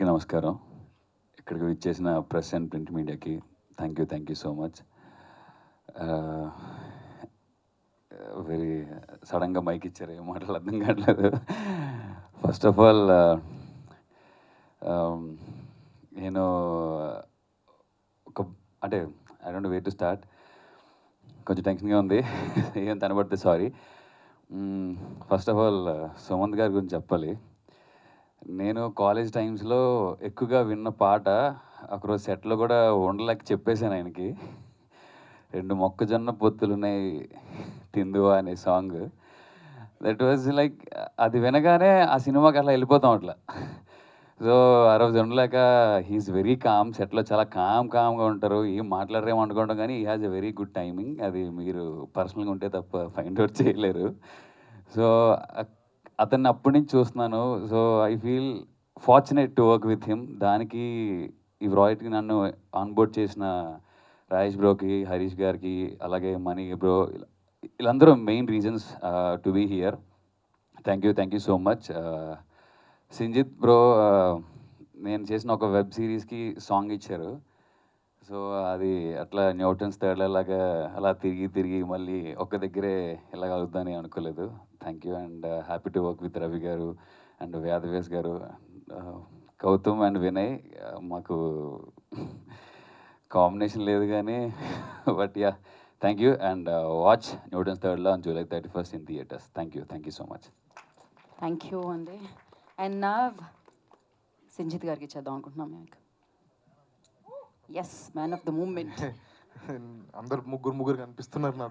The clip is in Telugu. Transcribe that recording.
నమస్కారం. ఇక్కడికి విచ్చేసిన ప్రెస్ అండ్ ప్రింట్ మీడియాకి thank you so much. Very సడన్గా మైక్ ఇచ్చారు, ఏం మాటలు అర్థం కావట్లేదు. ఫస్ట్ ఆఫ్ ఆల్ నేను ఒక అంటే I don't know way to start. కొంచెం టెన్షన్గా ఉంది, ఏం కనబడితే sorry. First of all Sumanth గారి గురించి చెప్పాలి. నేను కాలేజ్ టైమ్స్లో ఎక్కువగా విన్న పాట ఒకరోజు సెట్లో కూడా ఉండలేక చెప్పేశాను ఆయనకి. 2 మొక్కజొన్న పొత్తులున్నాయి తిందువా అనే సాంగ్. దట్ వాజ్ లైక్ అది వినగానే ఆ సినిమాకి అట్లా వెళ్ళిపోతాం అట్లా. సో ఆ రోజు ఉండలేక హీఈస్ వెరీ కామ్, సెట్లో చాలా కామ్గా ఉంటారు, ఏం మాట్లాడరేమో అనుకుంటాం, కానీ he has a very good timing. అది మీరు పర్సనల్గా ఉంటే తప్ప ఫైండ్ అవుట్ చేయలేరు. సో అతన్ని అప్పటి నుంచి చూస్తున్నాను. So I feel fortunate to work with him. దానికి ఈ ప్రాజెక్ట్కి నన్ను ఆన్బోర్డ్ చేసిన రాజేష్ బ్రోకి, హరీష్ గారికి, అలాగే మనీ బ్రో, వీళ్ళందరూ main reasons to be here. Thank you so much. Sinjith bro, నేను చేసిన ఒక వెబ్ సిరీస్కి సాంగ్ ఇచ్చారు. సో అది అట్లా న్యూటన్స్ తేడాలాగా అలా తిరిగి మళ్ళీ ఒక్క దగ్గరే ఇలాగ అవుతుందని అనుకోలేదు. Thank you and happy to work with Ravi గారు అండ్ వేదవ్యాస్ గారు, గౌతమ్ అండ్ వినయ్. మాకు కాంబినేషన్ లేదు కానీ but yeah, thank you and watch Newton's థర్డ్లో on July 31st in theatres. Thank you so much. Thank you అండి. అండ్ నా సింజిత్ గారికి ఇచ్చేద్దాం అనుకుంటున్నాం మీకు. Yes, man of the moment. అందరు ముగ్గురు కనిపిస్తున్నారు నాకు.